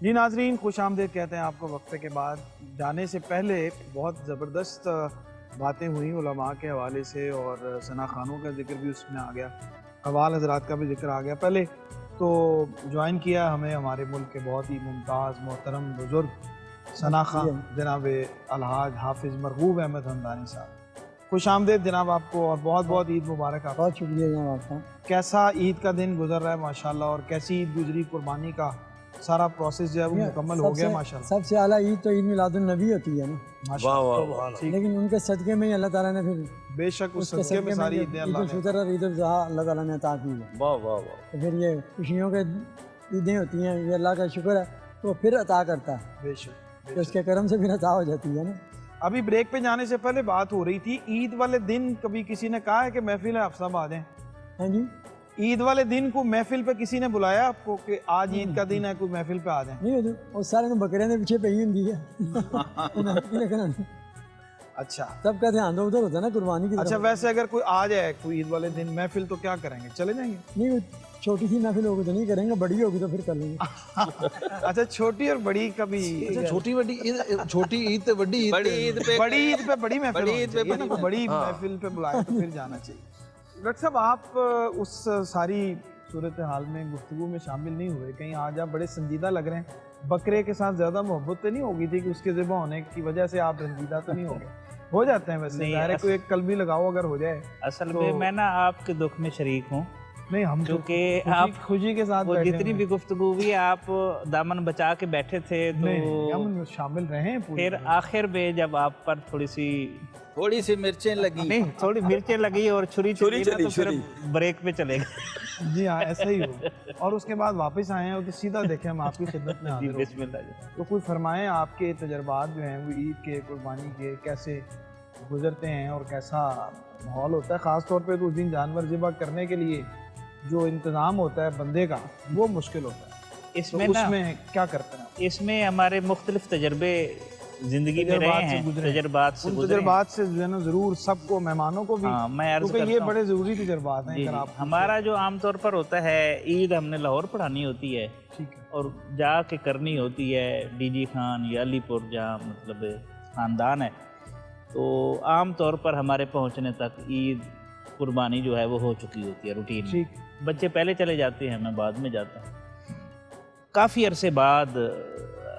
जी नाजरीन, खुश आमदीद कहते हैं आपको। वक्फे के बाद जाने से पहले बहुत ज़बरदस्त बातें हुई उलमा के हवाले से और सना खानों का जिक्र भी उसमें आ गया, कवाल हजरात का भी जिक्र आ गया। पहले तो ज्वाइन किया हमें हमारे मुल्क के बहुत ही मुमताज़ मोहतरम बुज़ुर्ग सना खान जनाब अलहाज हाफिज़ मरगूब अहमद हमदानी साहब। खुश आमदीद जनाब आपको और बहुत बहुत ईद मुबारक। आप बहुत शुक्रिया जनाब आपका। कैसा ईद का दिन गुजर रहा है माशाल्लाह, और कैसी ईद गुजरी? कुर्बानी का सारा प्रोसेस जो है वो मुकम्मल हो गया माशाल्लाह। सबसे आला ईद तो ईद मिलादुन नबी होती है ना, माशाल्लाह। लेकिन उनके सदक़े में ही अल्लाह ताला ने फिर बेशक उस सदक़े में सारी ईदें अल्लाह ने, ईद उल फितर और ईद उल ज़ुहा अल्लाह ताला ने अता की है। वाह वाह वाह। तो फिर ये खुशियों के ईदें होती हैं, ये अल्लाह का शुक्र है वो फिर अता करता है, बेशक तो उसके करम से फिर अता हो जाती है ना। अभी ब्रेक पे जाने से पहले बात हो रही थी, ईद वाले दिन कभी किसी ने कहा है कि महफिल है अफसा आ जाएं? हाँ जी, ईद वाले दिन को महफिल पे किसी ने बुलाया आपको कि आज ईद का दिन है, कोई महफिल पे आ जाए? नहीं होती, वो सारे ने बकरियां दे पीछे पई होंगी है। अच्छा, सबका ध्यान तो उधर होता है ना, कुर्बानी की तरफ। अच्छा वैसे अगर कोई आ जाए कोई ईद वाले दिन महफिल, तो क्या करेंगे? चले जाएंगे? नहीं, छोटी सी महफिल होगी तो नहीं करेंगे, बड़ी होगी तो फिर कर लेंगे। अच्छा, छोटी और बड़ी कभी? अच्छा, छोटी बड़ी ईद, छोटी ईद पे बड़ी ईद, बड़ी ईद पे बड़ी महफिल, बड़ी ईद पे बड़ी महफिल पे बुलाए तो फिर जाना चाहिए। डॉक्टर साहब, आप उस सारी सूरत हाल में गुफ्तगू में शामिल नहीं हुए कहीं? आज आप बड़े संजीदा लग रहे हैं। बकरे के साथ ज़्यादा मोहब्बत तो नहीं होगी थी कि उसके ज़िबा होने की वजह से आप रंजीदा तो नहीं हो गए? हो जाते हैं वैसे, ज़ाहिर कोई एक कलमी लगाओ अगर हो जाए। असल में मैं ना आपके दुख में शरीक हूँ। नहीं, हम क्योंकि आप खुशी के साथ वो जितनी भी गुफ्तगू हुई, आप दामन बचा के बैठे थे, तो हम शामिल रहे। फिर आखिर में जब आप पर थोड़ी सी मिर्चें लगी, नहीं थोड़ी मिर्चें लगी और छुरी चली, तो फिर ब्रेक पे चले गए। जी हाँ, ऐसा ही हो। और उसके बाद वापस आए हैं तो सीधा देखें हम आपकी खिदमत में हाजिर हैं। तो कुछ फरमाएं, आपके तजर्बात जो हैं वो ईद के, कुर्बानी के कैसे गुजरते हैं और कैसा माहौल होता है? ख़ास तौर पे तो उस दिन जानवर ज़िबा करने के लिए जो इंतज़ाम होता है बंदे का, वो मुश्किल होता है। इसमें तो उसमें क्या करते हैं? इसमें हमारे मुख्तलिफ तजर्बे ज़िंदगी में रहे हैं, तजर्बात से जो है ना ज़रूर सबको, मेहमानों को भी। हाँ, मैं अर्ज़ क्योंकि ये बड़े ज़रूरी तजर्बात हैं। अगर आप हमारा जो आमतौर पर होता है, ईद हमने लाहौर पढ़ानी होती है, ठीक है, और जाके करनी होती है डीजी खान या अलीपुर, जहाँ मतलब ख़ानदान है। तो आम तौर पर हमारे पहुंचने तक ईद कुर्बानी जो है वो हो चुकी होती है रूटीन में। बच्चे पहले चले जाते हैं, मैं बाद में जाता हूँ। काफ़ी अरसे बाद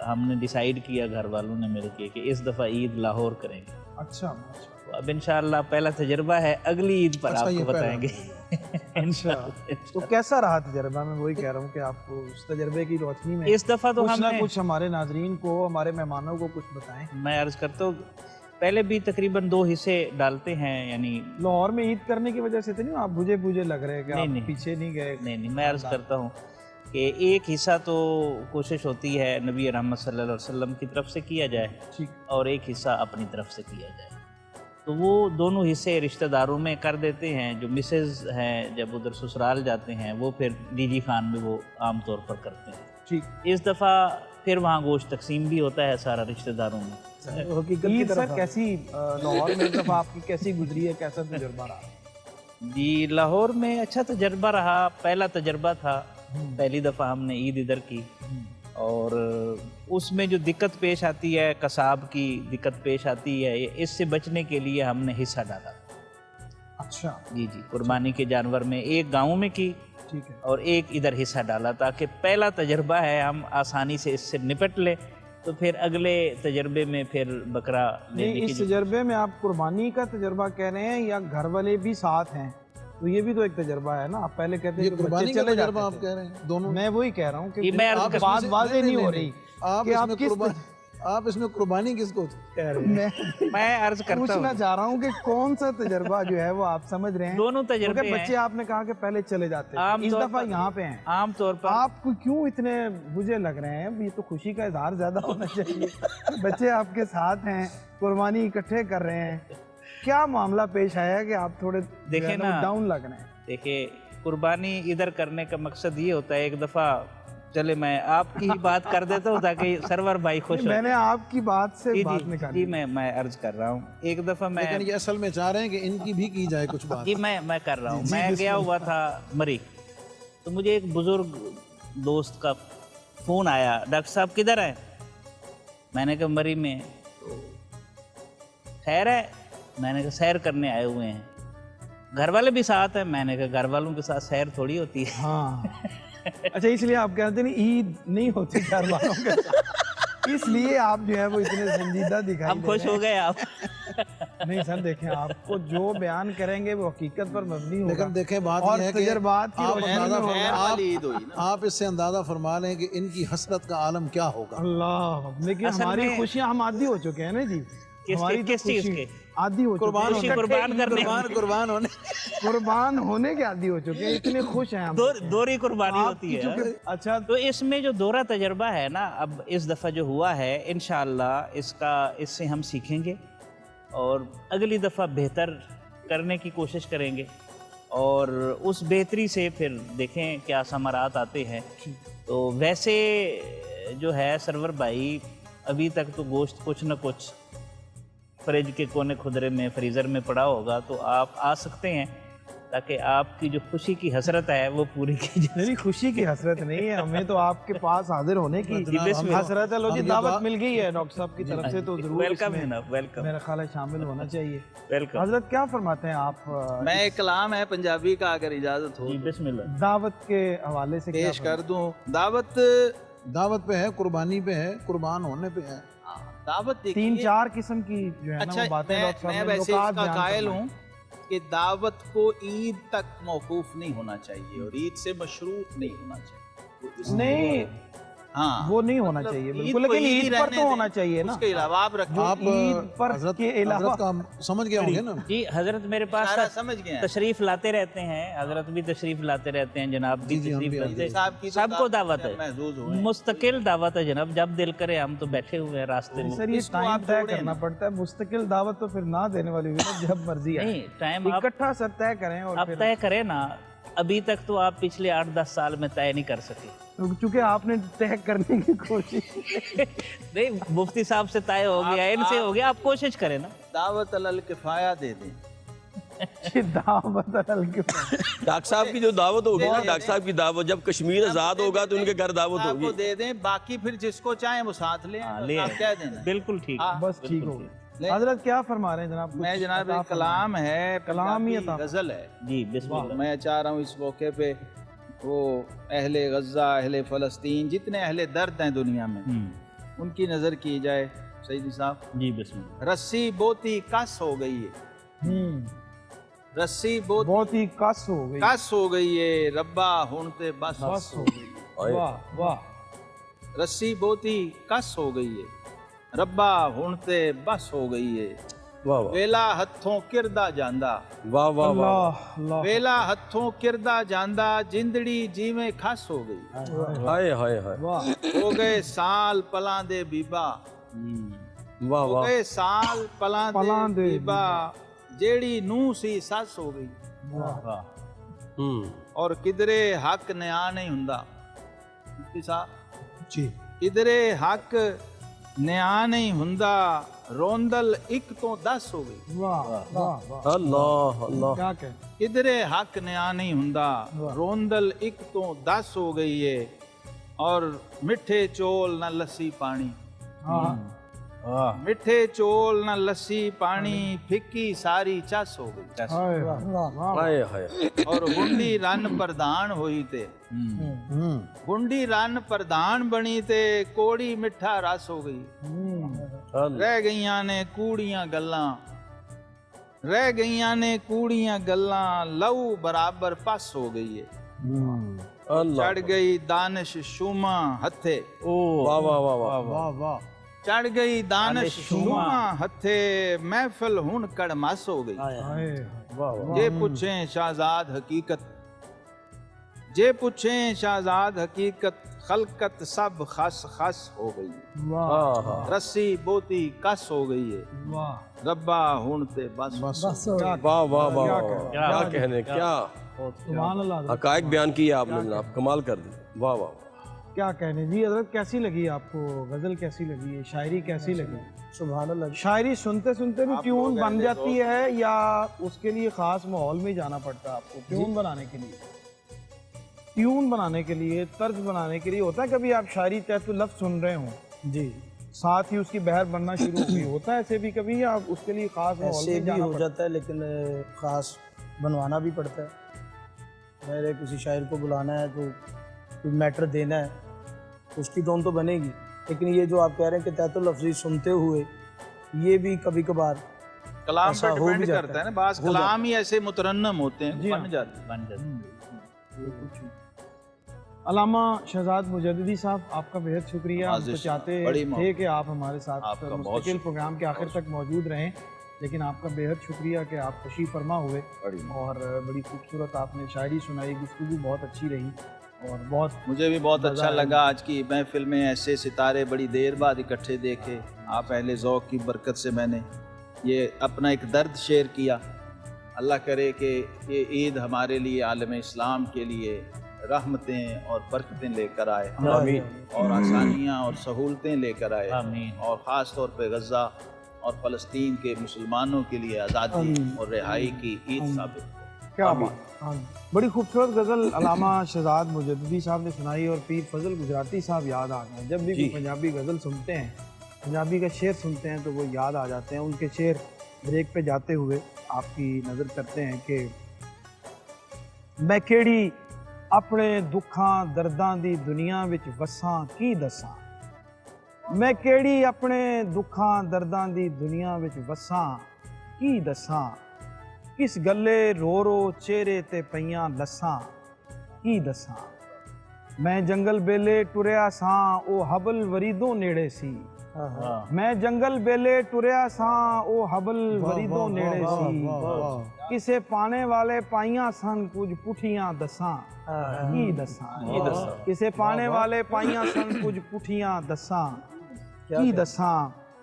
हमने डिसाइड किया, घर वालों ने मिल के, कि इस दफ़ा ईद लाहौर करेंगे। अच्छा, तो अब इंशाअल्लाह पहला तजर्बा है, अगली ईद पर आपको बताएंगे। अच्छा, तो कैसा रहा तजर्बा? मैं वही कह रहा हूँ कि आपको उस तजर्बे की रोशनी में इस दफ़ा तो हमने कुछ हमारे नाजरीन को, हमारे मेहमानों को कुछ बताएं। मैं अर्ज़ करता हूँ, पहले भी तकरीबन 2 हिस्से डालते हैं, यानी लाहौर में ईद करने की वजह से तो नहीं आप बुझे बुझे लग रहे हैं कि नहीं, आप पीछे नहीं गए? नहीं, मैं अर्ज़ करता हूँ कि एक हिस्सा तो कोशिश होती है नबी रहमत सल्लल्लाहु अलैहि वसल्लम की तरफ से किया जाए, ठीक, और एक हिस्सा अपनी तरफ से किया जाए। तो वो दोनों हिस्से रिश्तेदारों में कर देते हैं। जो मिसेज़ हैं जब उधर ससुराल जाते हैं, वो फिर डीजी खान में वो आम तौर पर करते हैं। ठीक, इस दफ़ा फिर वहाँ गोश्त तकसीम भी होता है सारा रिश्तेदारों में। ईद सर कैसी लाहौर में दफ़ा आपकी कैसी गुजरी है, कैसा तजुर्बा रहा? जी, लाहौर में अच्छा तजर्बा रहा। पहला तजर्बा था, पहली दफ़ा हमने ईद इधर की, और उसमें जो दिक्कत पेश आती है, कसाब की दिक्कत पेश आती है, इससे बचने के लिए हमने हिस्सा डाला। अच्छा, जी, कुर्बानी के जानवर में एक गाँव में की, ठीक है, और एक इधर हिस्सा डाला, ताकि पहला तजर्बा है, हम आसानी से इससे निपट ले, तो फिर अगले तजर्बे में फिर बकरा लेने की। इस तजर्बे में आप कुर्बानी का तजर्बा कह रहे हैं या घर वाले भी साथ हैं? तो ये भी तो एक तजर्बा है ना। आप पहले कहते हैं कुर्बानी का तजर्बा आप कह रहे हैं दोनों। मैं वही कह रहा हूँ कि बात वाज़ेह नहीं हो रही। आप इसमें कुर्बानी किसको कह रहे हैं? मैं अर्ज करता हूँ, पूछना चाह रहा हूँ कि कौन सा तजर्बा जो है वो आप समझ रहे हैं? दोनों तजर्बे। बच्चे आपने कहा कि पहले चले जाते हैं, इस दफा यहाँ पे हैं। आम तौर पर आपको क्यों इतने बुझे लग रहे हैं? ये तो खुशी का इजहार ज्यादा होना चाहिए। बच्चे आपके साथ हैं, कुर्बानी इकट्ठे कर रहे हैं, क्या मामला पेश आया कि आप थोड़े देखे ना डाउन लग रहे हैं? देखिए, कुर्बानी इधर करने का मकसद ये होता है, एक दफा चले मैं आपकी ही बात कर देता हूँ ताकि सरवर भाई खुश हो। मैंने आपकी बात से बात निकाली। जी, मैं अर्ज कर रहा हूँ। एक दफा मैं, लेकिन ये असल में चाह रहे हैं कि इनकी भी की जाए कुछ बात। जी, मैं कर रहा हूँ। मैं गया हुआ था मरी, तो मुझे एक बुजुर्ग दोस्त का फ़ोन आया, डॉक्टर साहब किधर है? मैंने कहा मरी में। तो खैर है? मैंने कहा सैर करने आए हुए हैं। घर वाले भी साथ हैं? मैंने कहा घर वालों के साथ सैर थोड़ी होती है। हाँ अच्छा, इसलिए आप कहते नहीं ईद नहीं होती घर वालों के साथ, इसलिए आप जो है वो इतने संजीदा दिखाई अब दे खुश रहे हो गए आप? हैं। नहीं सर, देखें आपको जो बयान करेंगे वो हकीकत पर मबनी होगा। लेकिन देखें बात और यह है कि तजर्बात की आप रोशनी अंदाजा में होगा। आप इससे अंदाजा फरमा लें कि इनकी हसरत का आलम क्या होगा। अल्लाह, लेकिन असल हमारी में- खुशियां हम आदी हो चुके हैं ना जी। हमारी तो किस चीज़ खुशी के? आदी हो चुके हैं। खुशी कुर्बान करने कुर्बान होने कुर्बान होने के आदी हो चुके हैं, इतने खुश हैं हम। दोहरी कुर्बानी होती आपकी है। चूंकि- अच्छा तो इसमें जो दोहरा तजर्बा है ना, अब इस दफ़ा जो हुआ है, इंशाअल्लाह इससे हम सीखेंगे और अगली दफ़ा बेहतर करने की कोशिश करेंगे और उस बेहतरी से फिर देखें क्या समारात आते हैं। तो वैसे जो है सरवर भाई, अभी तक तो गोश्त कुछ न कुछ फ्रिज के कोने खुदरे में, फ्रीज़र में पड़ा होगा, तो आप आ सकते हैं ताकि आपकी जो खुशी की हसरत है वो पूरी की जाए। मेरी खुशी की हसरत नहीं है, हमें तो आपके पास हाजिर होने की बिस्मिल्लाह। हसरत है। लो जी, दावत मिल गई है डॉक्टर साहब की तरफ से, तो जरूर वेलकम है इसमें ना, वेलकम मेरा ख्याल है शामिल होना चाहिए। वेलकम। हजरत क्या फरमाते हैं आप? मैं एक कलाम है पंजाबी का, अगर इजाजत हो जी बिस्मिल्लाह। दावत के हवाले से क्या पेश कर दूं। दावत दावत पे है, कुर्बानी पे है, कुर्बान होने पे है। दावत देखिए, 3-4 किस्म की जो है ना अच्छा वो बातें डॉक्टर साहब मैं ने वैसे नुकात इसका बयान कायल फरमाए। हूँ कि दावत को ईद तक मौकूफ नहीं होना चाहिए और ईद से मशरूफ नहीं होना चाहिए। तो इसलिए- नहीं, हाँ, वो नहीं होना मतलब चाहिए ईद बिल्कुल, को लेकिन ईद ही ईद पर रहने तो दें। होना चाहिए ना। उसके अलावा आप रखें। आप ईद पर हजरत के अलावा हजरत का समझ गए होंगे ना। जी हजरत मेरे पास सारा समझ गए हैं। तशरीफ लाते रहते हैं, हजरत भी तशरीफ लाते रहते हैं, जनाब भी जी, हम तशरीफ भी लाते साहब की हैं। तो सबको दावत है, महसूस हुए। मुस्तकिल दावत है जनाब। जब दिल करे हम तो बैठे हुए हैं रास्ते में। सर ये इसको टाइम आप तय जोड़ें करना ना। पड़ता है। मुस्तकिल दावत तो फिर ना देने वाली हुई ना, जब मर्जी आए। नहीं, टाइम आप इकट्ठा सर तय करें और आप फिर तय करें ना। अभी तक तो आप पिछले 8-10 साल में तय नहीं कर सके। चूंकि आपने तय करने की कोशिश नहीं, मुफ्ती साहब से तय हो गया, इनसे हो गया, आप कोशिश करें ना। दावत अलल किफाया दे दें। की दावत अलग के डॉक्टर साहब की जो दावत होगी ना, डॉक्टर साहब की दावत, जब कश्मीर आज़ाद होगा तो उनके घर दावत आपको होगी। दे दें, बाकी फिर जिसको चाहे वो साथ ले हाँ, आए। ले आप आए। कह देना। बिल्कुल ठीक। हाँ, बस ठीक बिल्कुल हो गया। नहीं। हजरत क्या फरमा रहे हैं जनाब? मैं जनाब एक कलाम है, कलाम ही पंजाबी अता गजल है। जी बिस्मिल्लाह। मैं चाह रहा हूँ इस मौके पे वो अहले गज़ा, अहले फ़लस्तीन, जितने अहले दर्द हैं दुनिया में, उनकी नज़र की जाए। सईदी साहब, जी बिस्मिल्लाह। रस्सी बोती कस हो गई है, रस्सी बोती बहुत ही कस हो गई। कस हो गई है, रब्बा हुण ते बस बस हो गई। वाह वाह। रस्सी बोती कस हो गई है, रब्बा हुण ते बस हो गई है। वाह वाह वेला हथों किरदा जांदा, वाह वाह वाह। अल्लाह अल्लाह। वेला हथों किरदा जांदा, जिंदड़ी जिवें खस हो गई। हाय हाय हाय। वाह हो गए साल पलां दे बीबा, वाह हो वाह। गए साल पलां पलां दे दे बीबा, जेड़ी नूह सी सस हो गई। हम्म। और किधरे हक न्या नहीं हुंदा। मुफ्ती साहब, जी किधरे हक न्या नहीं हुंदा, रोंदल एक तो 10 हो गई। वाह वाह वाह। अल्लाह अल्लाह। क्या कह किधरे हक न्या नहीं हुंदा, रोंदल एक तो 10 हो गई है। और मिठे चोल न लस्सी पानी, हाँ मिठे चोल न लस्सी पानी, फिक्की सारी चस हो गई। हाय वाह। हाय हाय। और गुंडी रन प्रधान हुई ते, गुंडी रन प्रधान बनी ते, कोड़ी मिठा रस हो गई। अल्लाह। रह गईयां ने कूड़ियां गल्लां, रह गईयां ने कूड़ियां गल्लां, लहू बराबर पस हो गई है। अल्लाह। चढ़ गई दानिश शुमा हथे, वाह वाह वाह वाह। वाह वाह। चढ़ गई दानिश दानिश शुमा शुमा हथे, महफिल हुन कड़मस हो गई। हाय वाह वाह। जे पूछें शाहजाद हकीकत, जे पूछें शाहजाद हकीकत, खलकत सब खस खस हो गई। वाह हाँ हाँ। रस्सी बोती कस हो गई है, वाह। रब्बा हुन ते बस। बस बस हो गया। वाह वाह वाह क्या वाह। कहना? क्या कहने, क्या सुभान अल्लाह। हकायक बयान किया आपने जनाब, कमाल कर दी। वाह वाह। क्या कहने जी। हजरत कैसी लगी आपको गजल? कैसी लगी? शायरी कैसी लगी? सुभान अल्लाह। शायरी सुनते सुनते भी आप ट्यून लोग बन ऐसे जाती है या उसके लिए खास माहौल में जाना पड़ता है आपको ट्यून बनाने के लिए? ट्यून बनाने के लिए, तर्ज बनाने के लिए होता है कभी आप शायरी तहत लफ्ज़ सुन रहे हो जी, साथ ही उसकी बहर बनना शुरू हो गई, होता है ऐसे भी कभी, या आप उसके लिए खास माहौल ऐसे में भी जाना हो पड़ता जाता है, लेकिन ख़ास बनवाना भी पड़ता है। मेरे किसी शायर को बुलाना है तो कोई मैटर देना है, उसकी टोन तो बनेगी, लेकिन ये जो आप कह रहे हैं कि तहत लफ्ज़ी सुनते हुए, ये भी कभी कभार कलाम ऐसा पर हो भी डिपेंड जाता करता है है। ना, बाज़ हो जाता कलाम ही ऐसे मुतरन्नम होते हैं जी हाँ। बन जाते हैं। बन जाता है। अल्लामा शहजाद मुजद्दिदी साहब, आपका बेहद शुक्रिया। हम तो आज़िज़, चाहते बड़ी थे कि आप हमारे साथ आपका बहुत मुस्तकिल शुक्रिया। प्रोग्राम के आखिर तक मौजूद रहें, लेकिन आपका बेहद शुक्रिया कि आप तशरीफ़ फरमा हुए और बड़ी खूबसूरत आपने शायरी सुनाई, गुफ्तगू बहुत अच्छी रही और बहुत मुझे भी बहुत अच्छा मज़ा आया। लगा आज की महफिल में ऐसे सितारे बड़ी देर बाद इकट्ठे देखे। आप अहले ज़ौक़ की बरकत से मैंने ये अपना एक दर्द शेयर किया। अल्लाह करे कि ये ईद हमारे लिए आलम इस्लाम के लिए रहमतें और बरकतें लेकर आए और आसानियाँ और सहूलतें लेकर आए, आमीन। और ख़ास तौर पे गज़ा और फ़लस्तीन के मुसलमानों के लिए आज़ादी और रिहाई की ईद साबित हो। क्या बात। हाँ, बड़ी खूबसूरत गज़ल अल्लामा शहजाद मुजद्दिदी साहब ने सुनाई और पीर फजल गुजराती साहब याद आ गए। जब भी कोई पंजाबी गज़ल सुनते हैं, पंजाबी का शेर सुनते हैं तो वो याद आ जाते हैं। उनके शेर ब्रेक पे जाते हुए आपकी नज़र करते हैं कि मैं केड़ी अपने दुखां दर्दां दी दुनिया विच वसां की दसां, मैं केड़ी अपने दुखां दर्दां दी दुनिया विच वसां की दसां, किस गल्ले रो रो चेहरे ते पईयां लसां की दसां, मैं जंगल बेले टुरिया सां ओ हबल वरीदों नेड़े सी, मैं जंगल बेले टुरिया सां ओ हबल वरीदों नेड़े सी, किसे पाने वाले पाइयां सन कुछ पुठियां दसां की दसां, किसे पाने वाले पाइयां सन कुछ पुठियां दसां की दसां,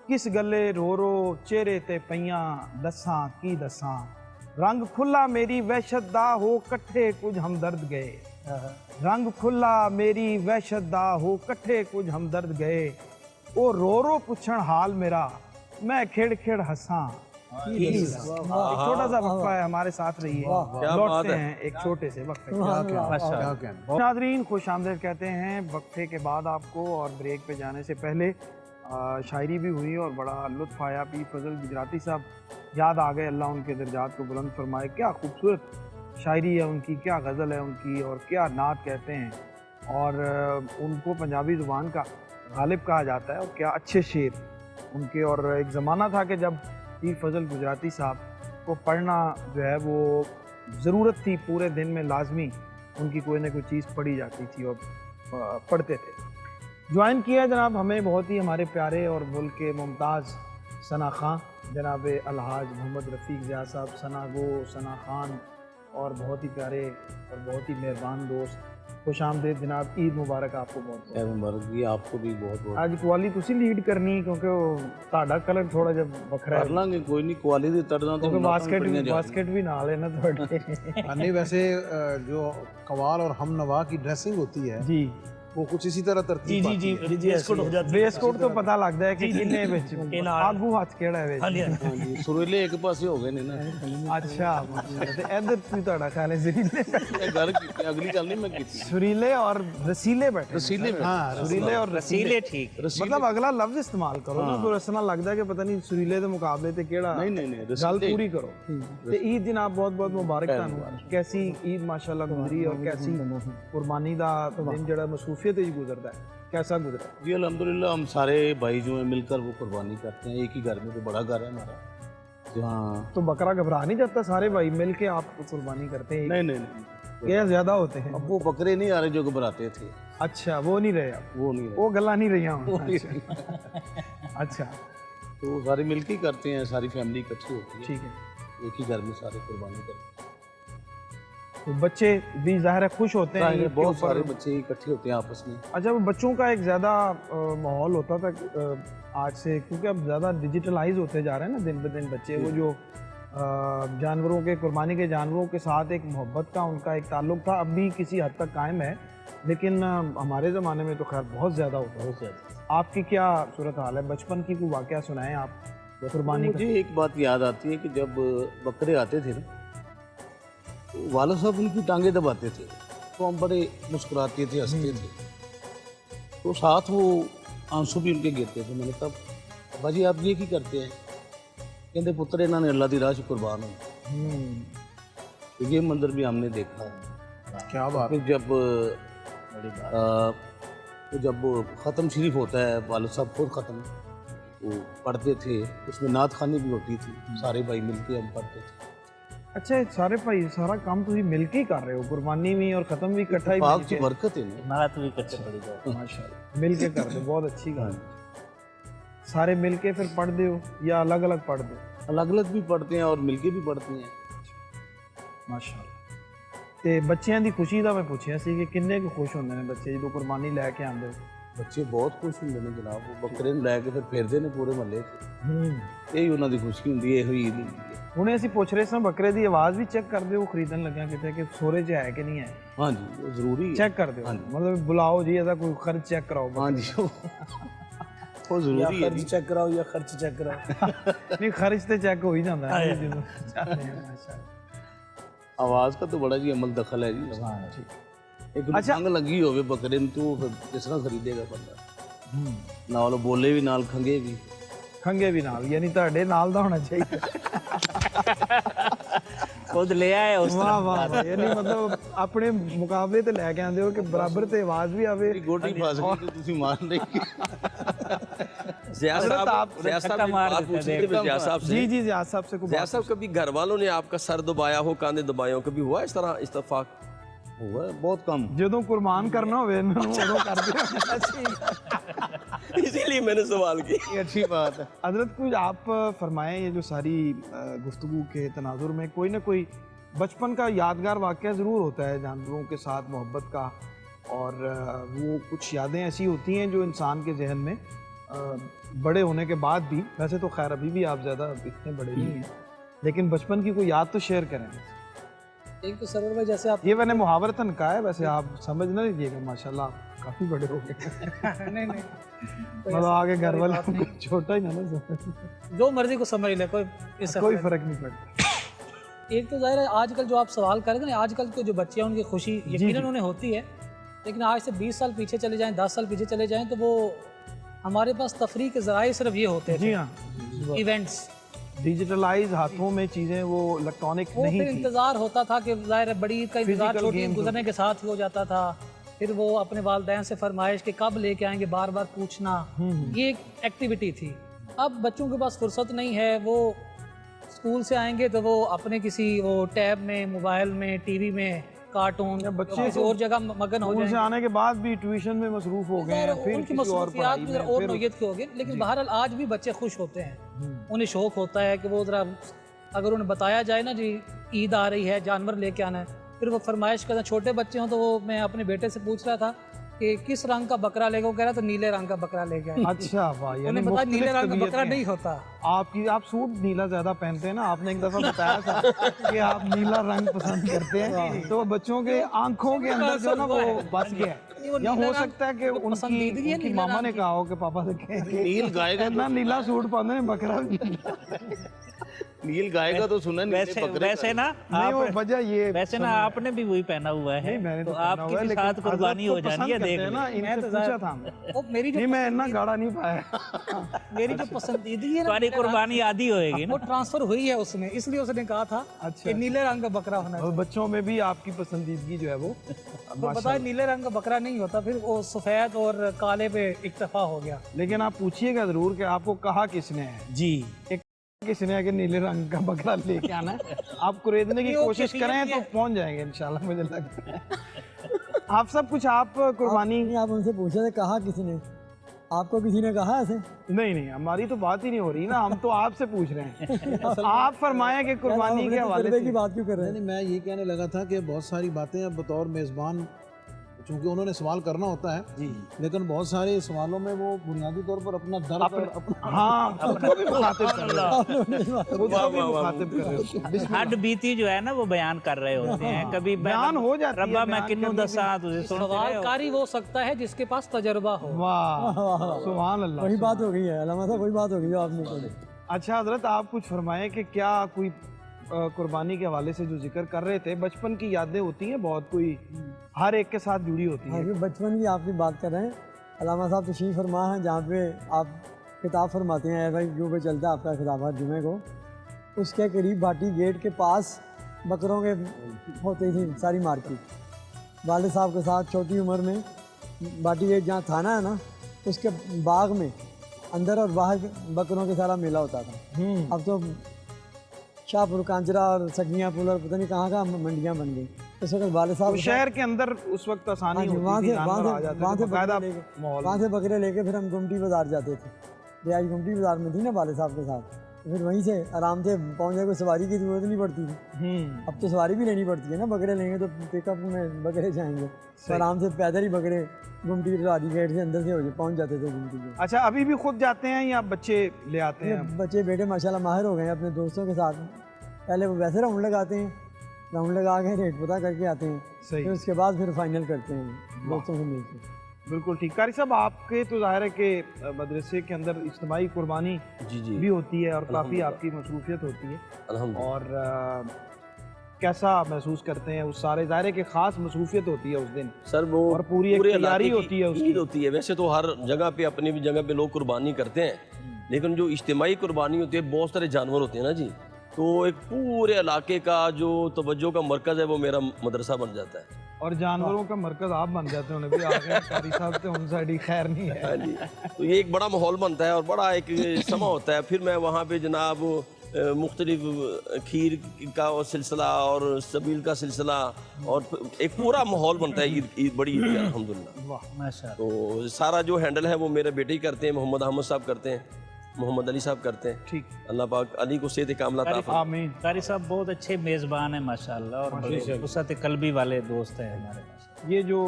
किस गले रो रो चेहरे ते पईयां दसां की दसां, रंग खुला मेरी वहशत दा हो कट्ठे कुछ हमदर्द गए, रंग खुला मेरी वहशत दा हो कट्ठे कुछ हमदर्द गए, ओ रो रो पुछण हाल मेरा मैं खेड़ खेड़ हंसां। एक छोटा सा वक्फा है, हमारे साथ रहिए, लौटते हैं एक छोटे से वक्फे के। नाज़रीन खुश आमदीद कहते हैं वक्फे के बाद आपको, और ब्रेक पे जाने से पहले शायरी भी हुई और बड़ा लुत्फ़ आया। पीर फजल गुजराती साहब याद आ गए, अल्लाह उनके दर्जात को बुलंद फरमाए। क्या खूबसूरत शायरी है उनकी, क्या गज़ल है उनकी, और क्या नात कहते हैं, और उनको पंजाबी ज़ुबान का गालिब कहा जाता है, और क्या अच्छे शेर उनके। और एक ज़माना था कि जब पीर फजल गुजराती साहब को पढ़ना जो है वो ज़रूरत थी, पूरे दिन में लाजमी उनकी कोई ना कोई चीज़ पढ़ी जाती थी और पढ़ते थे। ज्वाइन किया जनाब हमें बहुत ही हमारे प्यारे और मुल्क के मुमताज़ सना खां, जनाब अलहाज मोहम्मद रफ़ीक ज़िया साहब, सना गो, सना खान, और बहुत ही प्यारे और बहुत ही मेहरबान दोस्त। खुश आमदीद जनाब, ईद मुबारक आपको बहुत बहुत। मुबारक जी, आपको भी बहुत बहुत। आज कवाली तुसी लीड करनी क्योंकि ਤੁਹਾਡਾ ਕਲਰ ਥੋੜਾ ਜਿਹਾ ਵੱਖਰਾ ਹੈ। कर लांगे, कोई नहीं, क्वालिटी दे तरदा तो क्योंकि बास्केट भी नाल है ना ਤੁਹਾਡੇ। नहीं, वैसे जो कवाल और हम नवा की ड्रेसिंग होती है जी वो कुछ इसी तरह तरतीब पाती है। ड्रेस कोड हो जाता है। ड्रेस कोड तो पता लगता है कि किन्ने विच आगू हथ केड़ा है विच। हाँ जी, हाँ जी, सुरीले एक पासे हो गए ने ना। अच्छा ते इधर तू ਤੁਹਾਡਾ ख्याल है सुरीले ये गल की अगली गल नहीं मैं की सुरीले और रसीले बैठे। रसीले में। हाँ, सुरीले और रसीले ठीक। मतलब अगला लफ्ज इस्तेमाल करो ना, तो रसना लगता है कि पता नहीं सुरीले के मुकाबले ते केड़ा। नहीं नहीं नहीं, गल रसीले पूरी करो। ते ईद जनाब बहुत बहुत मुबारक ਤੁਹਾਨੂੰ। कैसी ईद माशाल्लाह गुजरी और कैसी कुर्बानी दा दिन जड़ा मसरूफियत विच गुजरदा है, कैसा गुजरा? जी अल्हम्दुलिल्लाह, हम सारे भाई जो हैं मिलकर वो कुर्बानी करते हैं। एक ही घर में, तो बड़ा घर है हमारा जहाँ। तो बकरा घबरा नहीं जाता? सारे भाई मिल के आप कुर्बानी करते हैं? नहीं नहीं नहीं, क्या ज्यादा होते हैं? अब वो बकरे नहीं आ रहे जो घबराते थे, अच्छा वो नहीं रहे अब, वो नहीं वो गला नहीं रही वो नहीं रहे। अच्छा तो सारे मिलके ही करते हैं, सारी फैमिली इकट्ठी होती है, ठीक है। एक ही घर में सारे कुर्बानी करते हैं। तो बच्चे भी जाहिर है खुश होते हैं ईद के बहुत ऊपर। सारे बच्चे इकट्ठे होते हैं आपस में। अच्छा, वो बच्चों का एक ज़्यादा माहौल होता था आज से, क्योंकि अब ज़्यादा डिजिटलाइज होते जा रहे हैं ना दिन ब दिन बच्चे। वो जो जानवरों के, कुर्बानी के जानवरों के साथ एक मोहब्बत का उनका एक ताल्लुक था, अब भी किसी हद तक कायम है, लेकिन हमारे ज़माने में तो खैर बहुत ज़्यादा होता है। आपकी क्या सूरत हाल है? बचपन की कोई वाक़या सुनाएं आप कुर्बानी का। मुझे एक बात याद आती है कि जब बकरे आते थे ना, तो वाला साहब उनकी टांगे दबाते थे तो हम बड़े मुस्कुराते थे, हंसते थे। तो साथ वो आंसू भी उनके गिरते थे। मैंने कहा अब्बा जी आप ये की करते हैं? कहते पुत्र इन्होंने अल्लाह दी राह च कुर्बान हो। तो ये मंदिर भी हमने देखा है। क्या बात। फिर जब ख़त्म शरीफ होता है, वालिद साहब खुद ख़त्म वो पढ़ते थे, उसमें नात खानी भी होती थी, सारे भाई मिलके हम पढ़ते थे। अच्छा ये सारे भाई सारा काम तुम मिलके ही कर रहे हो, कुर्बानी भी और खत्म भी इकट्ठा ही पाक मिलके? से बरकत है ना। नात भी कच्चे पड़ी जाए। माशाल्लाह मिलके कर दो, बहुत अच्छी गल। सारे मिलके फिर पढ़ दो या अलग अलग पढ़ दो? अलग अलग भी पढ़ते हैं और मिलके भी पढ़ते हैं। ਮਾਸ਼ਾਅੱਲਾ। ਤੇ ਬੱਚਿਆਂ ਦੀ ਖੁਸ਼ੀ ਦਾ ਮੈਂ ਪੁੱਛਿਆ ਸੀ ਕਿ ਕਿੰਨੇ ਕੁ ਖੁਸ਼ ਹੁੰਦੇ ਨੇ ਬੱਚੇ ਜਦੋਂ ਕੁਰਬਾਨੀ ਲੈ ਕੇ ਆਉਂਦੇ ਹੋ? ਬੱਚੇ ਬਹੁਤ ਖੁਸ਼ ਹੁੰਦੇ ਨੇ ਜਨਾਬ, ਉਹ ਬੱਕਰੇ ਨੂੰ ਲੈ ਕੇ ਫਿਰ ਫਿਰਦੇ ਨੇ ਪੂਰੇ ਮਹੱਲੇ 'ਚ। ਇਹੀ ਉਹਨਾਂ ਦੀ ਖੁਸ਼ੀ ਹੁੰਦੀ ਹੈ, ਇਹੋ ਈਦ ਹੁੰਦੀ ਹੈ। ਹੁਣੇ ਅਸੀਂ ਪੁੱਛ ਰਹੇ ਸਾਂ ਬੱਕਰੇ ਦੀ ਆਵਾਜ਼ ਵੀ ਚੈੱਕ ਕਰਦੇ ਹੋ ਖਰੀਦਣ ਲੱਗਿਆ ਕਿਤੇ ਕਿ ਸੋਰੇ 'ਚ ਹੈ ਕਿ ਨਹੀਂ ਹੈ? ਹਾਂਜੀ ਉਹ ਜ਼ਰੂਰੀ ਹੈ। ਚੈੱਕ ਕਰਦੇ ਹੋ ਮਤਲਬ ਬੁਲਾਓ ਜੀ ਇਹਦਾ ਕੋਈ ਖਰਚ ਚੈੱਕ ਕਰਾਓ? ਹਾਂਜੀ ਉਹ या ਜ਼ਰੂਰੀ ਹੈ खर्च चेक कराओ या खर्च चेक कराओ। ਨਹੀਂ ਖਰਚ ਤੇ ਚੈੱਕ ਹੋ ਹੀ ਜਾਂਦਾ ਹੈ ਜਦੋਂ ਚਾਹते हैं माशाल्लाह। आवाज़ का तो बड़ा जी अमल दखल है जी। एक अच्छा। खंग लगी होवे बकरे में तो फिर किस तरह खरीदेगा बंदा? नाल बोले भी नाल खंगे भी। ਖੰਗੇ ਵੀ ਨਾਲ ਯਾਨੀ ਤੁਹਾਡੇ ਨਾਲ ਦਾ ਹੋਣਾ ਚਾਹੀਦਾ। खुद ले आए उस ਵਾਹ ਵਾਹ ਵਾਹ, ਯਾਨੀ ਮਤਲਬ ਆਪਣੇ ਮੁਕਾਬਲੇ ਤੇ ਲੈ ਕੇ ਆਉਂਦੇ ਹੋ ਕਿ ਬਰਾਬਰ ਤੇ ਆਵਾਜ਼ ਵੀ ਆਵੇ। गोटी फस गई तो तुसी मान रही। ज़िया साहब धक्का एक मार बात देते पूछनी थी ज़िया साहब से। जी जी ज़िया साहब से ज़िया साहब कभी घर वालों ने आपका सर दबाया हो, कांधे दबाए हो, कभी हुआ इस तरह इत्तेफाक? हुआ है बहुत कम। ਜਦੋਂ ਕੁਰਬਾਨ ਕਰਨਾ ਹੋਵੇ ਇਹਨਾਂ ਨੂੰ ਉਦੋਂ ਕਰਦੇ ਹੋ ਅਸੀਂ। इसीलिए मैंने सवाल की। ये अच्छी बात है। हजरत कुछ आप फरमाएं ये जो सारी गुफ्तगू के तनाजुर में कोई ना कोई बचपन का यादगार वाक़या ज़रूर होता है जानवरों के साथ मोहब्बत का, और वो कुछ यादें ऐसी होती हैं जो इंसान के जहन में बड़े होने के बाद भी, वैसे तो खैर अभी भी आप ज़्यादा इतने बड़े नहीं हैं, लेकिन बचपन की कोई याद तो शेयर करें। एक तो सरवर भाई जैसे आप ये मैंने मुहावरतन कहा है, वैसे आप समझ ना लीजिएगा, माशाल्लाह आप काफ़ी बड़े हो गए। नहीं नहीं मतलब आगे घर वाले को छोटा ही ना समझ, जो मर्जी को समझ ले, कोई इससे कोई फ़र्क नहीं पड़ता। एक तो जाहिर है आजकल जो आप सवाल कर रहे थे ना, आजकल के जो बच्चे हैं उनकी खुशी यकीनन उन्हें होती है, लेकिन आज से 20 साल पीछे चले जाएं, 10 साल पीछे चले जाएं, तो वो हमारे पास तफरीह के ज़राए सिर्फ ये होते जी थे, हाँ, इवेंट्स। डिजिटलाइज हाथों में चीज़ें वो इलेक्ट्रॉनिक वो नहीं फिर थी। इंतज़ार होता था कि ज़ाहिर है बड़ी ईद का इंतज़ार Physical छोटी ईद games गुजरने के साथ ही हो जाता था। फिर वो अपने वालिदैन से फरमाइश कि कब लेके आएंगे, बार बार पूछना, ये एक एक्टिविटी थी। अब बच्चों के पास फुर्सत नहीं है, वो स्कूल से आएंगे तो वो अपने किसी वो टैब में, मोबाइल में, टीवी में कार्टून या बच्चे किसी तो और जगह मगन हो स्कूल से जाएंगे। आने के बाद भी ट्यूशन में मसरूफ हो गए हैं, फिर उनकी किसी और मसरूफियात पढ़ाई भी जरा में, और फिर नोयत की हो गई, लेकिन बहरहाल आज भी बच्चे खुश होते हैं। उन्हें शौक होता है कि वो ज़रा, अगर उन्हें बताया जाए ना जी ईद आ रही है, जानवर लेके आना है, फिर वो फरमाइश करते हैं। छोटे बच्चे हों तो वो, मैं अपने बेटे से पूछ रहा था कि किस रंग का बकरा लेगा, वो कह रहा था नीले रंग का बकरा लेके आए। अच्छा वाह, यानी उन्हें पता नीले रंग का मुख्तलिफ बकरा तबीयतें नहीं हैं। होता। आपकी आप सूट नीला ज्यादा पहनते हैं ना, आपने एक दफा बताया था कि आप नीला रंग पसंद करते हैं, तो बच्चों के आंखों के अंदर जो ना वो बस गया वो है। या नीला हो रंग सकता है कि वो पसंदीदगी है उनकी नीला मामा रंग ने की। कहा हो कि पापा से कहें नील गाएगा ना नीला सूट पहनने में बकरा भी नील गाएगा तो सुना नीले वैसे बकरे वैसे ना नहीं, वो आप वजह ये वैसे ना आपने भी वही पहना हुआ है, नहीं मैंने तो तो पहना आपके हुआ है, भी लेकिन साथ कुर्बानी हो हजरत को जानी है, पसंद देख करते हैं ना, लो। मैं इनसे तो पूछा ज़रा- था हमने। वो मेरी नहीं जो मैं इतना गाढ़ा नहीं पाया। मेरी जो पसंदीदगी है ना, तुम्हारी कुर्बानी आधी होएगी वो ना। ट्रांसफर हुई है उसमें, इसलिए उसने कहा था अच्छा। कि नीले रंग का बकरा होना और बच्चों में भी आपकी पसंदीदगी जो है वो तो बताए नीले रंग का बकरा नहीं होता, फिर वो सफ़ेद और काले पे इक्तफा हो गया। लेकिन आप पूछिएगा जरूर कि आपको कहा किसने है, जी किसने है कि नीले रंग का बकरा लेके आना है। आप खरीदने की नहीं, वो कोशिश कैफियत करें भी तो है। पहुंच जाएंगे इंशाल्लाह, मुझे लगता है। आप सब कुछ आप कुर्बानी नहीं, आप उनसे पूछे थे कहा किसी ने, आपको किसी ने कहा ऐसे? नहीं नहीं, हमारी तो बात ही नहीं हो रही ना, हम तो आपसे पूछ रहे हैं। आप फरमाएं कि कुर्बानी के हवाले तजर्बे की से। बात क्यों कर रहे नहीं हैं? नहीं, मैं ये कहने लगा था कि बहुत सारी बातें अब बतौर मेज़बान, चूँकि उन्होंने सवाल करना होता है जी लेकिन बहुत सारे सवालों में वो बुनियादी तौर पर अपना दर्द और अपना हाँ, खुद को भी मुखातिब कर रहे हो, खुद को भी मुखातिब कर रहे हो। हड बीती जो है ना वो बयान कर रहे होते हैं, कभी बयान हो जाती है, रब्बा मैं बयान किन्नू करने दसा तुझे सुन सवालकारी वो सकता है जिसके पास तजर्बा हो। वाह सुभान अल्लाह। वही बात हो गई है अल्लाह साहब, वही बात हो गई जो आपने बोली। अच्छा हजरत, आप कुछ फरमाएं कि क्या कोई कुर्बानी के हवाले से जो जिक्र कर रहे थे, बचपन की यादें होती हैं बहुत, कोई हर एक के साथ जुड़ी होती हाँ हैं। जी, बचपन की आपकी बात कर रहे हैं। अल्लामा साहब तशरीफ़ फरमा हैं जहाँ पे आप किताब फरमाते हैं, भाई क्यों पे चलता है आपका खिताब हर जुमे को, उसके करीब भाटी गेट के पास बकरों के होती थी सारी मार्केट। वालिद साहब के साथ छोटी उम्र में भाटी गेट जहाँ थाना है ना, उसके बाग में अंदर और बाहर बकरों के सारा मेला होता था। अब तो शाहपुर कांजरा और सगनिया पुल और पता नहीं कहाँ मंडियाँ बन गई। उस वक्त वाले साहब शहर के अंदर उस वक्त आसानी होती थी, जानवर आ जाते थे, बाकायदा माहौल। वहाँ से बकरे लेके फिर हम गुमटी बाज़ार जाते थे। रियाज गुमटी बाज़ार में थी ना वाले साहब के साथ, तो फिर वहीं से आराम से पहुँच जाए, कोई सवारी की ज़रूरत नहीं पड़ती थी। अब तो सवारी भी लेनी पड़ती है ना, बकरे लेंगे तो पिकअप में बकरे जाएंगे, तो आराम से पैदल ही बकरे गुमटी राजी गेट से अंदर से हो जाए पहुँच जाते थे गुमटी में। अच्छा, अभी भी खुद जाते हैं या बच्चे ले आते हैं? बच्चे बेटे माशाल्लाह माहिर हो गए हैं अपने दोस्तों के साथ। पहले वो वैसे राउंड लगाते हैं, राउंड लगा के रेट पता करके आते हैं, फिर उसके बाद फिर फाइनल करते हैं दोस्तों से मिलकर। बिल्कुल ठीक। कारी साहब, आपके तो ज़ाहिर है कि मदरसे के अंदर इज्तिमाई कुर्बानी भी होती है और काफ़ी आपकी मसरूफियत होती है, और कैसा महसूस करते हैं उस सारे ज़ाहिर है कि ख़ास मसरूफियत होती है उस दिन सर? वो और पूरी एक तैयारी होती है उसकी। ईद होती है। वैसे तो हर जगह पे अपनी भी जगह पे लोग कुर्बानी करते हैं, लेकिन जो इज्तिमाई कुर्बानी होती है, बहुत सारे जानवर होते हैं ना जी, तो एक पूरे इलाके का जो तवज्जो का मरकज़ है वो मेरा मदरसा बन जाता है। और जानवरों का मरकज़ आप बन जाते हो नबी, आगे कारी साहब से उन साइड खैर नहीं है। हाँ जी, तो ये एक बड़ा माहौल बनता है और बड़ा एक समा होता है। फिर मैं वहाँ पे जनाब मुख्तलिफ खीर का सिलसिला और सबील का सिलसिला और एक पूरा माहौल बनता है ईद बड़ी ईद का, अल्हम्दुलिल्लाह। तो सारा जो हैंडल है वो मेरे बेटे ही करते हैं, मोहम्मद अहमद साहब करते हैं, मोहम्मद अली साहब करते हैं। ठीक, अल्लाह पाक अली को सेहत कामला अता फरमाए। आमीन। कारी साहब बहुत अच्छे मेज़बान हैं माशाल्लाह, और बड़े वसअत कल्बी वाले दोस्त हैं हमारे पास। ये जो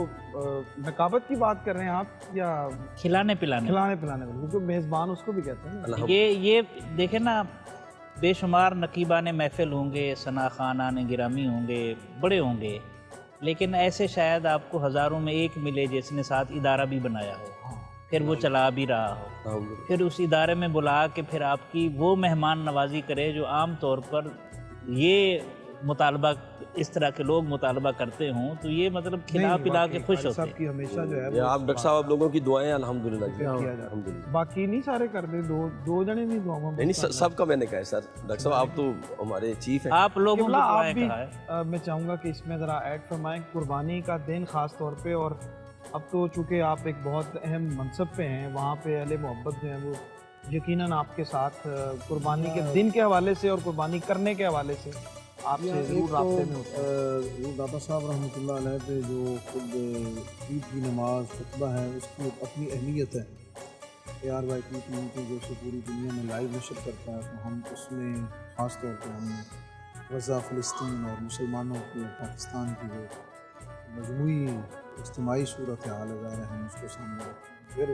नकाबत की बात कर रहे हैं आप, या खिलाने पिलाने वाले, जो मेज़बान उसको भी कहते हैं ना? ये देखें ना, बेशुमार नकीबान महफिल होंगे, सना खानान गिरामी होंगे, बड़े होंगे, लेकिन ऐसे शायद आपको हज़ारों में एक मिले जिसने साथ इदारा भी बनाया हो, फिर वो चला भी रहा हो, फिर उस इदारे में बुला के फिर आपकी वो मेहमान नवाजी करे जो आम तौर पर ये मुतालबा इस तरह के लोग मुतालबा करते हों, तो ये मतलब खिला पिला के खुश होते हैं। हमेशा जो है आप डॉक्टर साहब, आप लोगों की दुआएं अल्हम्दुलिल्लाह। बाकी नहीं सारे कर दे, दो जने नहीं दुआ में। नहीं, सबका मैंने कहा है सर। डॉक्टर साहब आप तो हमारे चीफ हैं, आप लोगों को आप भी मैं चाहूँगा कि इसमें ज़रा ऐड फरमाएं कुर्बानी का दिन ख़ास तौर पे। और अब तो चूँकि आप एक बहुत अहम मनसब पे हैं, वहाँ पे अहले मोहब्बत जो हैं वो यकीनन आपके साथ कुर्बानी के दिन के हवाले से और कुर्बानी करने के हवाले से आपसे ज़रूर राब्ते में होते हैं। दाता साहब रहमतुल्लाह अलैह पे जो खुद ईद की नमाज खुतबा है उसकी अपनी अहमियत है। ARY TV जो से पूरी दुनिया में लाइव नशर करता है, तो हम उसमें ख़ास तौर पर हम गज़ा फ़लस्तीन और मुसलमानों की पाकिस्तान की जो मजमूई इज्तिमाई सूरत हाल है हम उसको सामने रखते हैं। फिर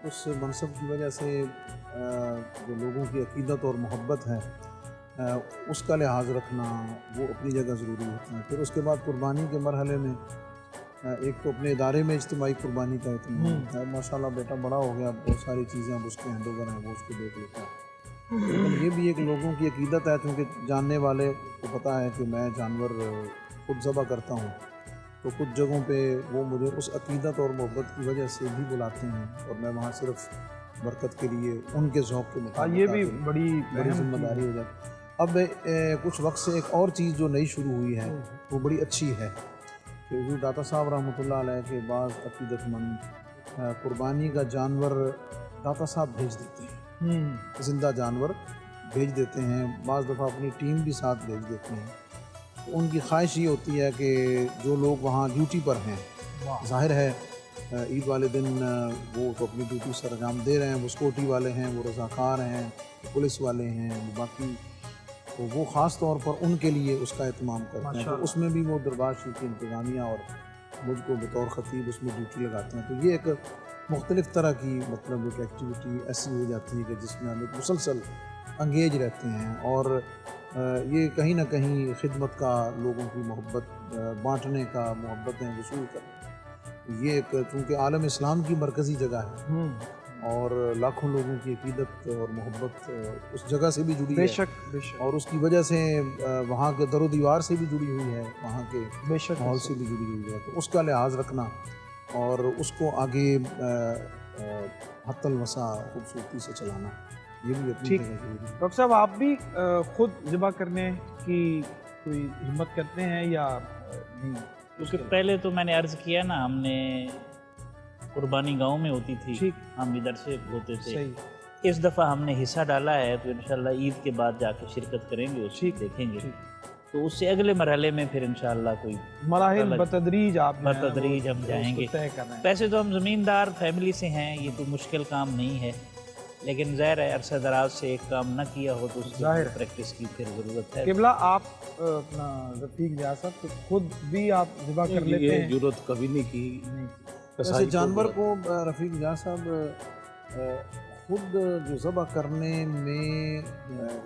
उस मनसब की वजह से जो लोगों की अकीदत और मोहब्बत है उसका लिहाज रखना वो अपनी जगह ज़रूरी होता है। फिर उसके बाद कुर्बानी के मरहले में एक तो अपने इदारे में इज्तिमाई कुर्बानी का इत्मीनान होता है। माशाल्लाह बेटा बड़ा हो गया, बहुत सारी चीज़ें अब उसके हैंड ओवर हैं, वो उसको देख लेता है। लेकिन ये भी एक लोगों की अकीदत है, क्योंकि जानने वाले को पता है कि मैं जानवर खुद ज़बह करता हूँ, तो कुछ जगहों पे वो मुझे उस अकीदत और मोहब्बत की वजह से भी बुलाते हैं और मैं वहाँ सिर्फ बरकत के लिए उनके ज़ौक़ के मुताबिक ये भी बड़ी जिम्मेदारी हो जाती है। अब कुछ वक्त से एक और चीज़ जो नई शुरू हुई है वो बड़ी अच्छी है कि हुज़ूर दाता साहब रहमतुल्लाह अलैह के बाज़ अक़ीदतमंद कुर्बानी का जानवर दाता साहब भेज देते हैं, ज़िंदा जानवर भेज देते हैं, बाज़ दफ़ा अपनी टीम भी साथ भेज देते हैं। तो उनकी ख्वाहिश ये होती है कि जो लोग वहाँ ड्यूटी पर हैं, ज़ाहिर है ईद वाले दिन वो तो अपनी ड्यूटी सर अंजाम दे रहे हैं, वो सिक्योरिटी वाले हैं, वो रज़ाकार हैं, पुलिस वाले हैं, बाकी तो वो ख़ास तौर पर उनके लिए उसका एहतमाम करते हैं। तो उसमें भी वो दरबार शरीफ की इंतज़ामिया और मुझको बतौर ख़तीब उसमें ड्यूटी लगाते हैं। तो ये एक मुख्तलिफ़ तरह की मतलब एक एक्टिविटी ऐसी हो जाती है कि जिसमें हम एक मुसलसल अंगेज रहते हैं और ये कहीं ना कहीं खिदमत का, लोगों की मोहब्बत बांटने का, मोहब्बतें वसूल करना, ये एक चूँकि आलम इस्लाम की मरकज़ी जगह है और लाखों लोगों की अकीदत और मोहब्बत उस जगह से भी जुड़ी है, बेशक बेशक, और उसकी वजह से वहाँ के दरो दीवार से भी जुड़ी हुई है, वहाँ के बेशक माहौल से भी जुड़ी हुई है। तो उसका लिहाज रखना और उसको आगे हत्तल वसा खूबसूरती से चलाना, ये भी अपनी ठीक। जगह जरूरी है। डॉक्टर साहब, आप भी खुद ज़िबा करने की कोई हिम्मत करते हैं या नहीं? क्योंकि पहले तो मैंने अर्ज़ किया ना, हमने कुर्बानी गांव में होती थी, ठीक। हम इधर से होते थे। सही, इस दफ़ा हमने हिस्सा डाला है, तो इंशाल्लाह ईद के बाद जाके शिरकत करेंगे, उसको ठीक, देखेंगे। ठीक। तो उससे अगले मरहले में फिर इंशाल्लाह कोई मराहिल अलग- बतदरीज आप बतदरीज हम जाएंगे। तय कर रहे हैं। वैसे तो हम ज़मींदार फैमिली से हैं, ये कोई मुश्किल काम नहीं है, लेकिन ज़ाहिर है अरसा दराज से एक काम न किया हो तो उसकी ज़ाहिर है। प्रैक्टिस की फिर ज़रूरत है। किबला, आप अपना रफीक जिया साहब, तो खुद भी आप ज़िबा कर लेते ये हैं? जरूरत कभी नहीं की। नहीं। वैसे कसाई जानवर जरूरत- को रफ़ीक जा साहब खुद जो ज़बह करने में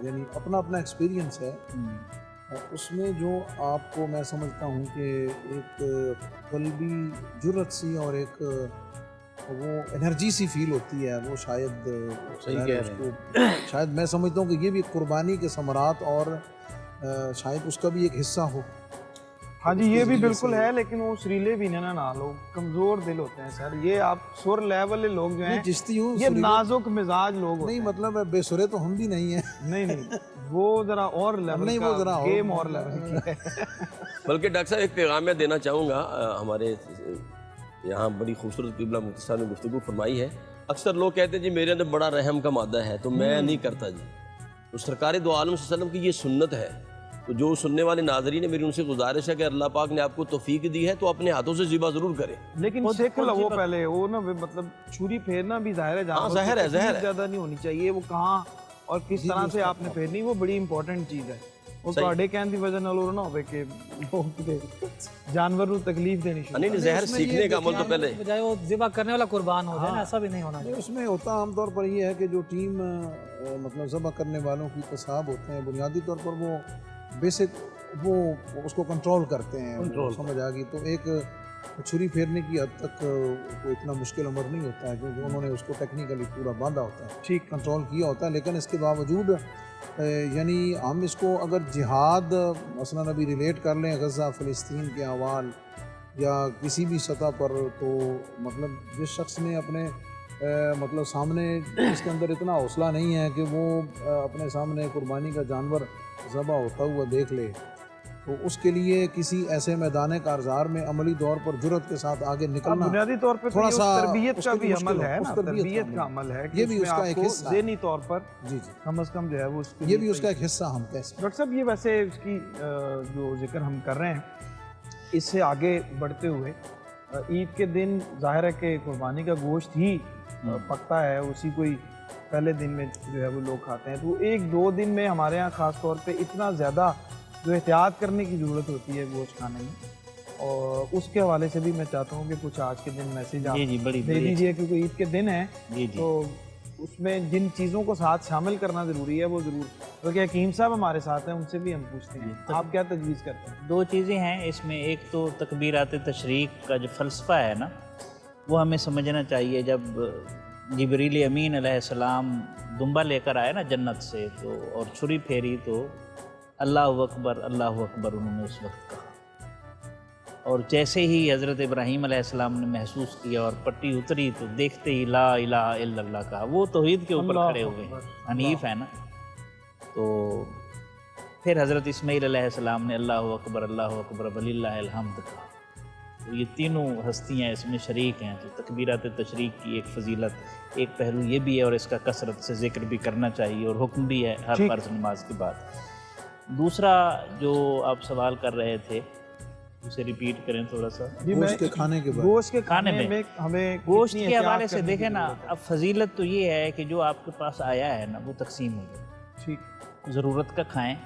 यानी अपना अपना एक्सपीरियंस है, उसमें जो आपको मैं समझता हूँ कि एक कल्बी जुर्रत सी और एक वो एनर्जी सी फील होती है, वो शायद सही कह रहे उसको शायद मैं समझता हूँ कि ये भी कुर्बानी के समरात और शायद उसका भी एक हिस्सा हो। हाँ जी, उसके ये भी ज़रिए बिल्कुल से- है, लेकिन वो सुरीले भी ना लोग कमज़ोर दिल होते हैं सर। ये आप सुर लेवल वाले लोग जो नहीं, हैं, चिश्ती हूँ ये नाजुक मिजाज लोग होते नहीं, हैं। मतलब बेसुरे तो हम भी नहीं हैं। नहीं नहीं, वो जरा और लेवल नहीं, का वो जरा और- गेम और लेवल की है। बल्कि डॉक्टर साहब एक पैगाम मैं देना चाहूँगा, हमारे यहाँ बड़ी खूबसूरत किबला मुफ्ती साहब ने गुफ्तगू फरमाई है। अक्सर लोग कहते हैं जी मेरे अंदर बड़ा रहम का मादा है, तो मैं नहीं करता जी। तो सरकार दो आलम सल्लल्लाहु अलैहि वसल्लम की ये सुन्नत है। तो जो सुनने वाले नाजरीन है, मेरी उनसे गुजारिश है कि अल्लाह पाक ने आपको तौफीक दी है तो अपने हाथों से ज़िबा ज़रूर करें। लेकिन सीख लो वो पहले, वो ना मतलब छुरी फेरना भी ज़ाहिर है, जानवर ज़ाहिर है, की ज़ाहिर तकलीफ है। ज़्यादा नहीं होनी चाहिए। वो कहाँ और किस तरह से आपने फेरनी, वो बड़ी इंपॉर्टेंट चीज़ है। वो सही। ਤੁਹਾਡੇ ਕਹਿਣ ਦੀ ਵਜ੍ਹਾ ਨਾਲ ਉਹ ਨਾ ਹੋਵੇ ਕਿ ਉਹ ਕਿਤੇ ਜਾਨਵਰ ਨੂੰ तकलीफ देनी शुरू नहीं नहीं, ज़हर उसमें सीखने ये का अमल तो पहले बजाय वो ज़िबा करने वाला कुर्बान हो जाए ना, ऐसा भी नहीं होना चाहिए। उसमें होता आमतौर पर ये है कि जो टीम मतलब ज़बह करने वालों की तसाब होते हैं, बुनियादी तौर पर वो बेसिक वो उसको कंट्रोल करते हैं, कंट्रोल समझ आ गई। तो एक छुरी फेरने की हद तक कोई इतना मुश्किल अमर नहीं होता है, क्योंकि उन्होंने उसको टेक्निकली पूरा बांधा होता है, ठीक कंट्रोल किया होता है। लेकिन इसके बावजूद यानी हम इसको अगर जिहाद मसलन अभी रिलेट कर लें गज़ा फ़लस्तीन के अहवाल या किसी भी सतह पर, तो मतलब जिस शख्स ने अपने मतलब सामने, इसके अंदर इतना हौसला नहीं है कि वो अपने सामने कुर्बानी का जानवर ज़बह होता हुआ देख ले, तो उसके लिए किसी ऐसे मैदान कारज़ार में अमली तौर पर जुर्रत के साथ आगे निकलना बुनियादी तौर पर थोड़ा सा तरबियत का उसके भी लिए अमल मुश्किल है हो, ना, उस तरबियत तरबियत का का अमल है। ये भी उसमें उसका एक आपको हिस्सा है। ज़हनी तौर पर जी जी, कम अज़ कम जो है वो उसके ये लिए भी उसका सही। एक हिस्सा हम कह सकते हैं। डॉक्टर साहब, ये वैसे इसकी जो जिक्र हम कर रहे हैं, इससे आगे बढ़ते हुए ईद के दिन जाहिर है कि कुर्बानी का गोश्त ही पकता है, उसी कोई पहले दिन में जो है वो लोग खाते हैं। तो एक दो दिन में हमारे यहाँ ख़ास तौर पे इतना ज़्यादा जो एहतियात करने की ज़रूरत होती है गोश्त खाने में, और उसके हवाले से भी मैं चाहता हूँ कि कुछ आज के दिन मैसेज आप जी बड़ी दे दीजिए, क्योंकि ईद के दिन है जी तो उसमें जिन चीज़ों को साथ शामिल करना ज़रूरी है वो ज़रूर। तो क्या हकीम साहब हमारे साथ हैं, उनसे भी हम पूछते हैं, आप क्या तजवीज़ करते हैं? दो चीज़ें हैं इसमें। एक तो तकबीरात तशरीक का जो फ़लसफ़ा है ना, वो हमें समझना चाहिए। जब जिब्रील अमीन अलैहिस्सलाम दुम्बा लेकर आए ना जन्नत से, तो और छुरी फेरी तो अल्लाहु अकबर उन्होंने उस वक्त कहा, और जैसे ही हज़रत इब्राहीम अलैहिस्सलाम ने महसूस किया और पट्टी उतरी, तो देखते ही ला इलाहा इल्लल्लाह कहा। वो तौहीद के ऊपर खड़े हुए हैं, हनीफ है ना। तो फिर हज़रत इस्माईल अलैहिस्सलाम ने अल्लाहु अकबर वलिल्लाहिल हम्द कहा। तो ये तीनों हस्तियाँ इसमें शरीक हैं। तो तकबीरात तशरीक की एक फजीलत, एक पहलू ये भी है, और इसका कसरत से जिक्र भी करना चाहिए, और हुक्म भी है हर फ़र्ज़ नमाज के बाद। दूसरा जो आप सवाल कर रहे थे, उसे रिपीट करें थोड़ा सा। गोश्त के खाने के बाद, गोश्त के खाने खाने में हमें गोश्त कितनी के एहतियात हवाले से करने की देखें ना, ज़रूरत है? अब फजीलत तो ये है कि जो आपके पास आया है ना, वो तकसीम हो जाए, ठीक, ज़रूरत का खाएं।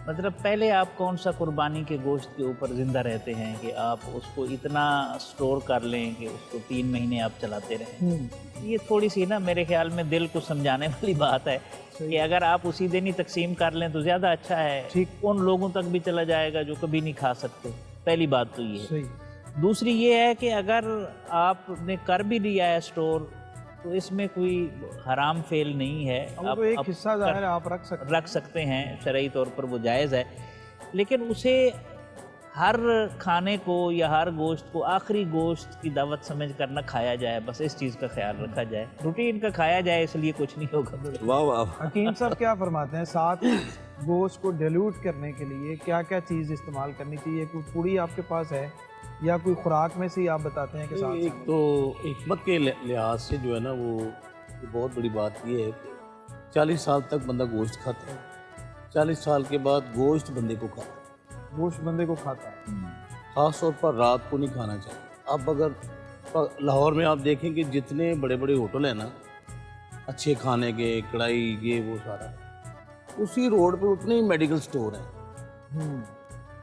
मतलब पहले आप कौन सा कुर्बानी के गोश्त के ऊपर ज़िंदा रहते हैं कि आप उसको इतना स्टोर कर लें कि उसको 3 महीने आप चलाते रहें। ये थोड़ी सी ना मेरे ख्याल में दिल को समझाने वाली बात है कि अगर आप उसी दिन ही तकसीम कर लें तो ज़्यादा अच्छा है। ठीक। उन लोगों तक भी चला जाएगा जो कभी नहीं खा सकते। पहली बात तो ये है। सही, दूसरी ये है कि अगर आपने कर भी लिया है स्टोर, तो इसमें कोई हराम फेल नहीं है। वो तो एक हिस्सा ज़ाहिर है आप रख सकते हैं, शरई तौर पर वो जायज़ है, लेकिन उसे हर खाने को या हर गोश्त को आखिरी गोश्त की दावत समझ कर न खाया जाए, बस इस चीज़ का ख्याल रखा जाए। रूटीन का खाया जाए इसलिए कुछ नहीं होगा। वाह वाह। हकीम साहब क्या फरमाते हैं, साथ गोश्त को डिल्यूट करने के लिए क्या क्या चीज़ इस्तेमाल करनी चाहिए? कोई पूड़ी आपके पास है या कोई खुराक में से ही आप बताते हैं कि साथ? एक तो हिकमत के लिहाज से जो है ना, वो बहुत बड़ी बात ये है कि 40 साल तक बंदा गोश्त खाता है, 40 साल के बाद गोश्त बंदे को खाता है, गोश्त बंदे को खाता है। ख़ास तौर पर रात को नहीं खाना चाहिए। अब अगर लाहौर में आप देखें कि जितने बड़े बड़े होटल हैं ना, अच्छे खाने के, कढ़ाई, ये वो सारा, उसी रोड पे उतने ही मेडिकल स्टोर हैं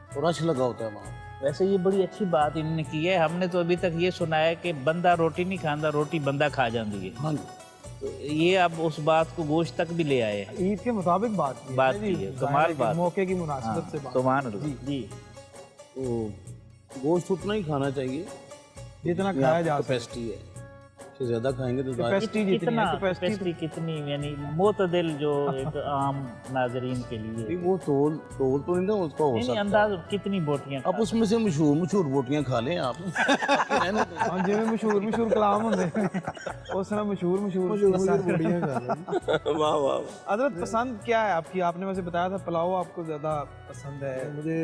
और रश लगा होता है वहाँ। वैसे ये बड़ी अच्छी बात इन्होंने की है। हमने तो अभी तक ये सुना है कि बंदा रोटी नहीं खाता, रोटी बंदा खा जाती है। हाँ, तो ये अब उस बात को गोश्त तक भी ले आए। ईद के मुताबिक बात की है, कमाल बात, मौके की मुनासिबत से बात। सुभान अल्लाह। जी, तो गोश्त उतना ही खाना चाहिए जितना खाया जा कैपेसिटी है। उससे ज़्यादा खाएंगे तो कैपेसिटी कितनी, यानी मोतदिल जो एक आम नाजरीन के लिए वो तोल तो नहीं ना उसका हो सकता है। अंदाज कितनी बोटियां अब उसमें से मशहूर बोटियां खा लें आप। जिवें मशहूर कलाम होंदे उस तरह मशहूर बोटियां खा लें। वाह वाह। हज़रत पसंद क्या है आपकी? आपने वैसे बताया था पुलाव आपको ज़्यादा पसंद है। मुझे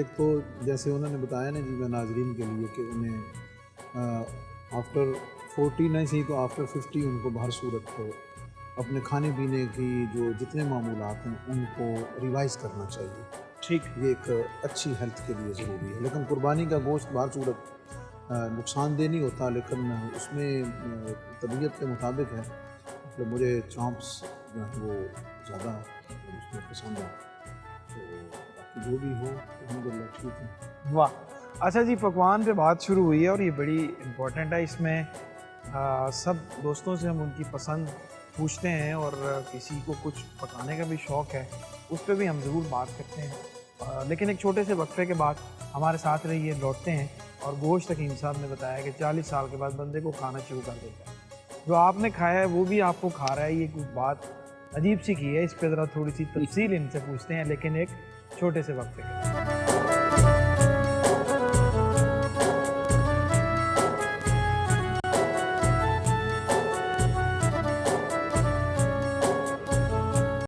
एक तो जैसे उन्होंने बताया ना जी, मैं नाजरीन के लिए कि उन्हें आफ्टर 40 नहीं सही तो आफ्टर 50 उनको बाहर सूरत को अपने खाने पीने की जो जितने मामूलात हैं उनको रिवाइज़ करना चाहिए। ठीक, ये एक अच्छी हेल्थ के लिए ज़रूरी है। लेकिन कुर्बानी का गोश्त बाहर सूरत नुकसानदेह नहीं होता, लेकिन उसमें तबीयत के मुताबिक है। मतलब मुझे चॉम्प्स जो है वो ज़्यादा उसमें पसंद है, तो जो भी हो अल्हम्दुलिल्लाह ठीक है। वाह। अच्छा जी, पकवान पे बात शुरू हुई है और ये बड़ी इम्पोर्टेंट है। इसमें सब दोस्तों से हम उनकी पसंद पूछते हैं और किसी को कुछ पकाने का भी शौक़ है, उस पर भी हम ज़रूर बात करते हैं। लेकिन एक छोटे से वक्फे के बाद हमारे साथ रहिए, लौटते हैं। और गोश्त हकीम साहब ने बताया कि 40 साल के बाद बंदे को खाना शुरू कर देता है। जो आपने खाया है वो भी आपको खा रहा है, ये कुछ बात अजीब सी की है। इस पर ज़रा थोड़ी सी तफसील इनसे पूछते हैं, लेकिन एक छोटे से वक्फे के बाद।